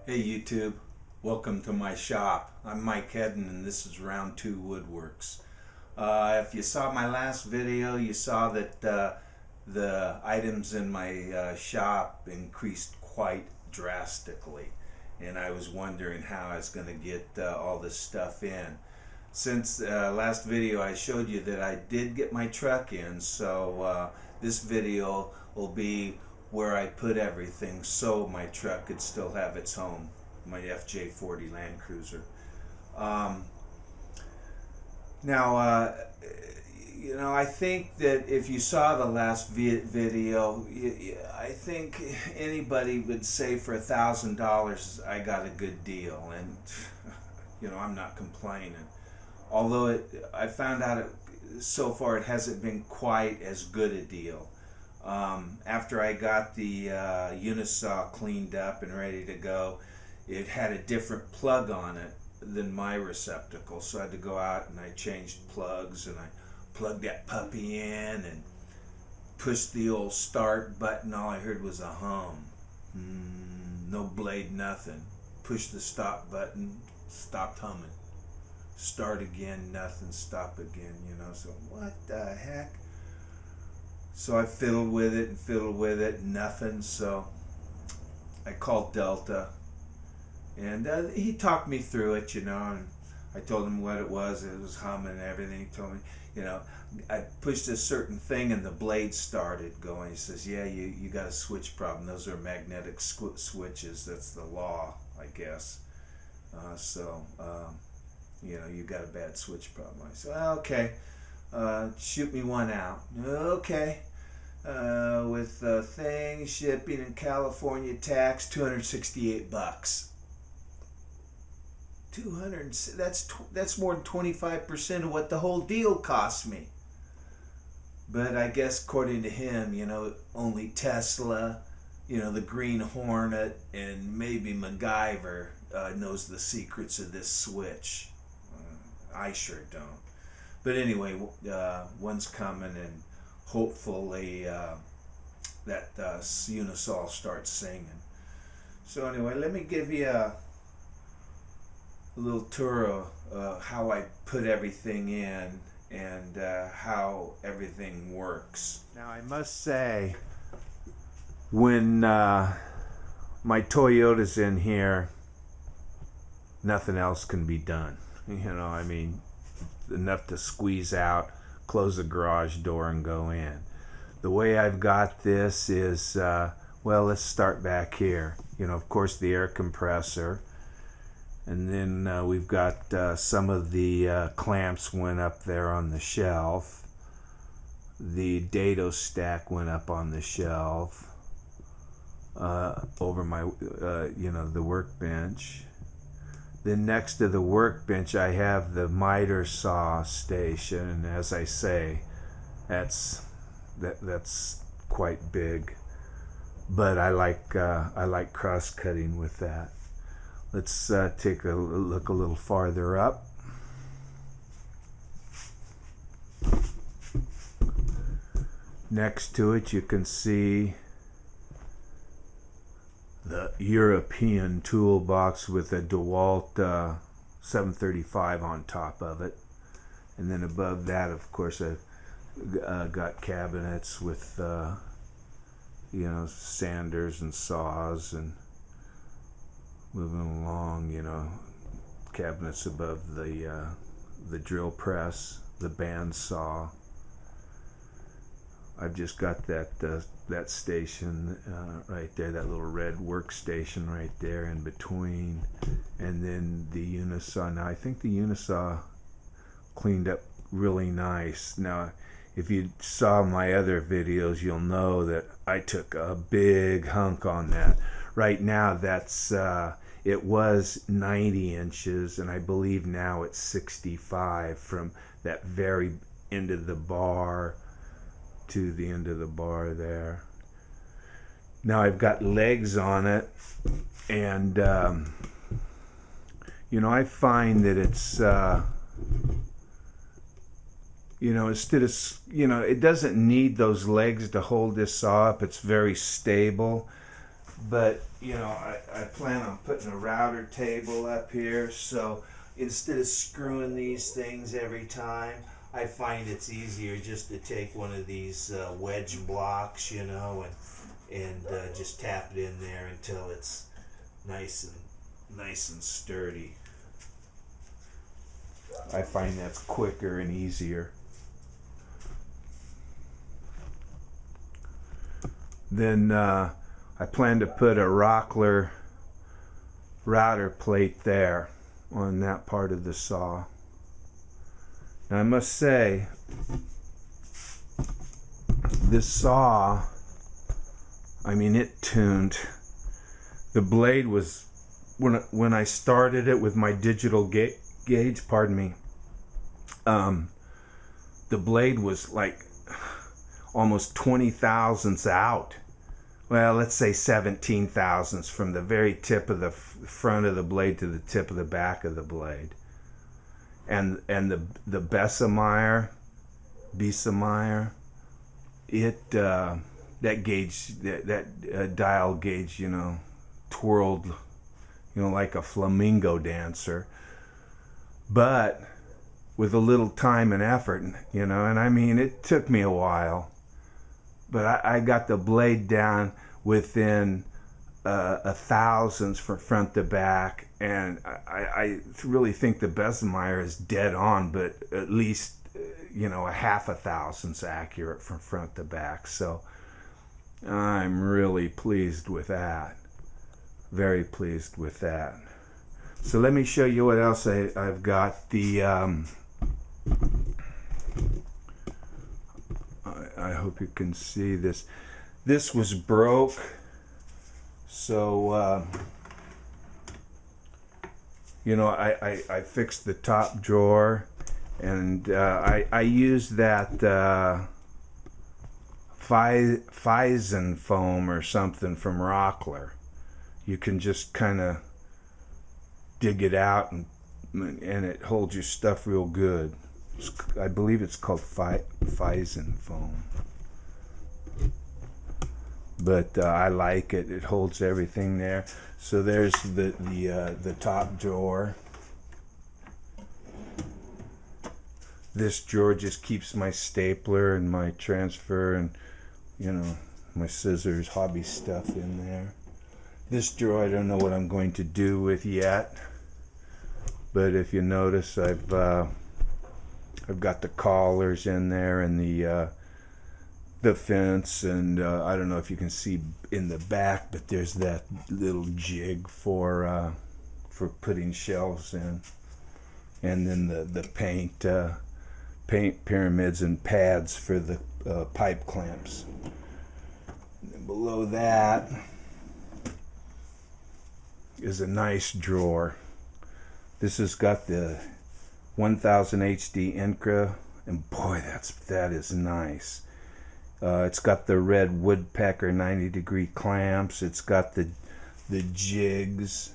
Hey YouTube, welcome to my shop. I'm Mike Hedden and this is Round 2 Woodworks. If you saw my last video, you saw that the items in my shop increased quite drastically, and I was wondering how I was going to get all this stuff in. Since last video I showed you that I did get my truck in, so this video will be where I put everything so my truck could still have its home, my FJ40 Land Cruiser. Um, now, I think that if you saw the last video, I think anybody would say for $1,000 I got a good deal, and I'm not complaining. Although I found out so far it hasn't been quite as good a deal. After I got the unisaw cleaned up and ready to go, it had a different plug on it than my receptacle, so I had to go out and I changed plugs, and I plugged that puppy in and pushed the old start button. All I heard was a hum. No blade, nothing. Pushed the stop button, stopped humming. Start again, nothing. Stop again, so what the heck? So I fiddled with it, nothing. So I called Delta, and he talked me through it, and I told him what it was humming and everything. He told me, I pushed a certain thing and the blade started going. He says, yeah, you got a switch problem. Those are magnetic switches. That's the law, I guess. You got a bad switch problem. I said, well, okay. Shoot me one out. Okay. With thing, shipping, and California tax, $268. That's more than 25% of what the whole deal cost me. But I guess according to him, only Tesla, the Green Hornet, and maybe MacGyver knows the secrets of this switch. I sure don't. But anyway, one's coming, and hopefully that unisaw starts singing. So anyway, let me give you a little tour of how I put everything in and how everything works. Now I must say, when my Toyota's in here, nothing else can be done. Enough to squeeze out, close the garage door, and go in. The way I've got this is, let's start back here. Of course, the air compressor, and then we've got some of the clamps went up there on the shelf. The dado stack went up on the shelf over my, the workbench. Then next to the workbench I have the miter saw station, and as I say, that's quite big. But I like cross cutting with that. Let's take a look a little farther up. Next to it you can see the European toolbox with a DeWalt 735 on top of it, and then above that, of course, I've got cabinets with sanders and saws, and moving along, cabinets above the drill press, the band saw. I've just got that station right there, that little red workstation right there in between, and then the unisaw. Now I think the unisaw cleaned up really nice. Now if you saw my other videos, you'll know that I took a big hunk on that. Right now that's it was 90 inches, and I believe now it's 65 from that very end of the bar to the end of the bar there. Now I've got legs on it, and I find that it's instead of it doesn't need those legs to hold this saw up. It's very stable. But you know, I plan on putting a router table up here, so instead of screwing these things every time, I find it's easier just to take one of these wedge blocks, you know, and just tap it in there until it's nice and sturdy. I find that's quicker and easier. Then I plan to put a Rockler router plate there on that part of the saw. Now I must say, this saw, I mean, it tuned. The blade was, when I started it with my digital gauge, pardon me, the blade was like almost 20 thousandths out. Well, let's say 17 thousandths from the very tip of the front of the blade to the tip of the back of the blade. And the Bessemeyer, it that gauge, that dial gauge, you know, twirled, you know, like a flamingo dancer. But with a little time and effort, you know, and I mean, it took me a while. But I got the blade down within a thousandths from front to back, and I really think the Bessemeyer is dead on, but at least, you know, a half a thousandths accurate from front to back. So I'm really pleased with that. Very pleased with that. So let me show you what else I've got. I hope you can see this. This was broke, so you know, I fixed the top drawer, and I used that Fison foam or something from Rockler. You can just kind of dig it out, and it holds your stuff real good. I believe it's called Fison foam, but I like it. It holds everything there. So there's the top drawer. This drawer just keeps my stapler and my transfer and, you know, my scissors, hobby stuff in there. This drawer I don't know what I'm going to do with yet, but if you notice, I've got the collars in there and the fence, and I don't know if you can see in the back, but there's that little jig for putting shelves in, and then the paint pyramids and pads for the pipe clamps. And then below that is a nice drawer. This has got the 1000 HD Incra, and boy, that is nice. It's got the red woodpecker 90-degree clamps. It's got the jigs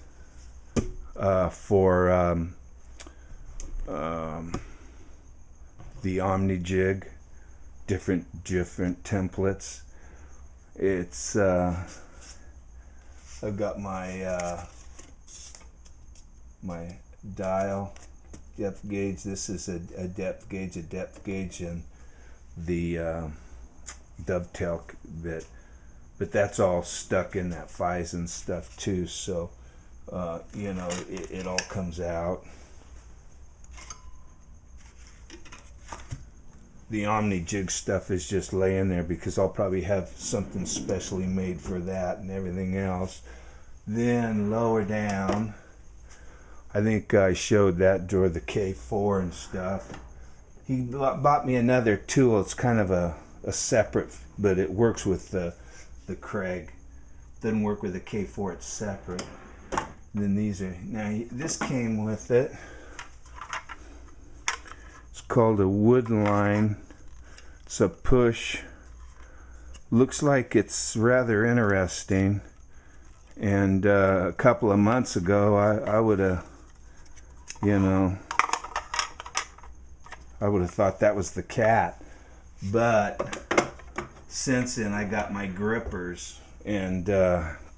for the Omni jig, different templates. It's I've got my my dial depth gauge. This is a depth gauge, and the dovetail bit, but that's all stuck in that Fison stuff too, so you know, it all comes out. The Omni jig stuff is just laying there because I'll probably have something specially made for that and everything else. Then lower down, I think I showed that drawer, the K4 and stuff. He bought me another tool. It's kind of a separate, but it works with the Craig. Doesn't work with the K4, it's separate. And then these are, now this came with it. It's called a wood line. It's a push. Looks like it's rather interesting. And a couple of months ago, I would have, you know, I would have thought that was the cat. But since then, I got my grippers and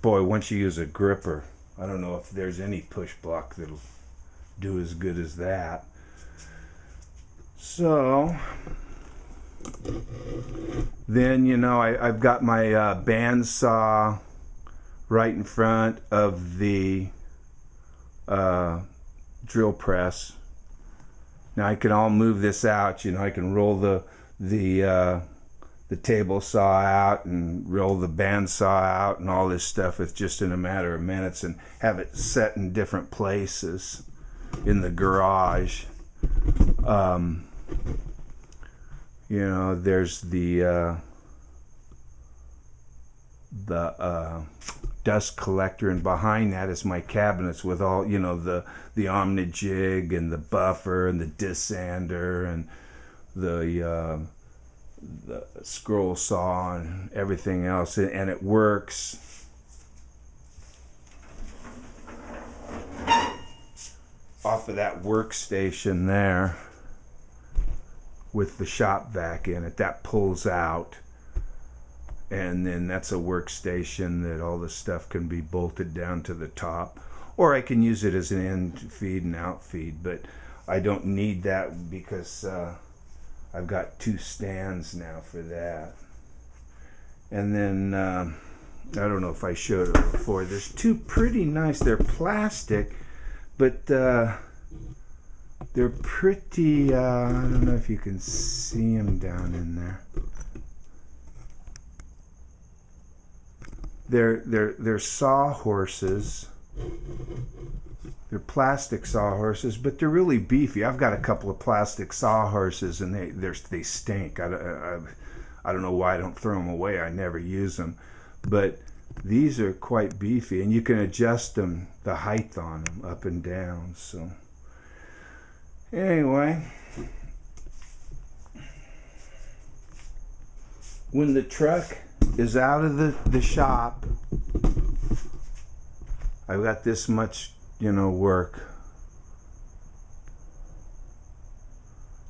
boy, once you use a gripper, I don't know if there's any push block that'll do as good as that. So then, you know, I've got my bandsaw right in front of the drill press. Now I can all move this out, you know, I can roll the table saw out and roll the bandsaw out and all this stuff. It's just in a matter of minutes, and have it set in different places in the garage. You know, there's the dust collector, and behind that is my cabinets with all, you know, the Omni-Jig and the buffer and the disc-sander and the scroll saw and everything else, and it works off of that workstation there with the shop vac in it. That pulls out, and then that's a workstation that all the stuff can be bolted down to the top, or I can use it as an in feed and out feed, but I don't need that because I've got 2 stands now for that. And then I don't know if I showed it before, there's 2 pretty nice, they're plastic, but they're pretty, I don't know if you can see them down in there. They're sawhorses. They're plastic sawhorses, but they're really beefy. I've got a couple of plastic sawhorses, and they stink. I don't know why I don't throw them away. I never use them, but these are quite beefy, and you can adjust them, the height on them, up and down. So anyway, when the truck is out of the shop, I've got this much, you know, work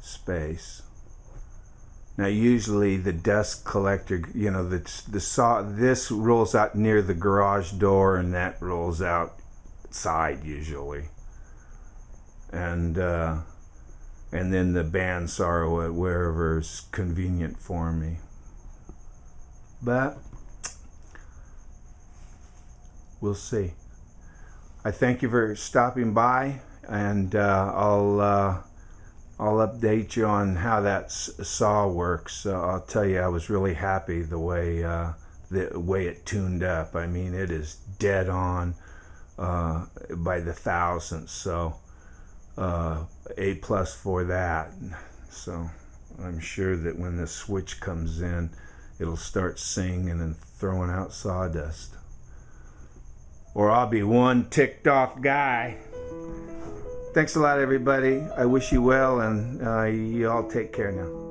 space. Now usually the dust collector, you know, the saw, this rolls out near the garage door, and that rolls outside usually, and then the bandsaw wherever is convenient for me. But we'll see. I thank you for stopping by, and I'll update you on how that saw works. I'll tell you, I was really happy the way it tuned up. I mean, it is dead on by the thousandth. So A+ for that. So I'm sure that when the switch comes in, it'll start singing and throwing out sawdust. Or I'll be one ticked off guy. Thanks a lot, everybody. I wish you well, and you all take care now.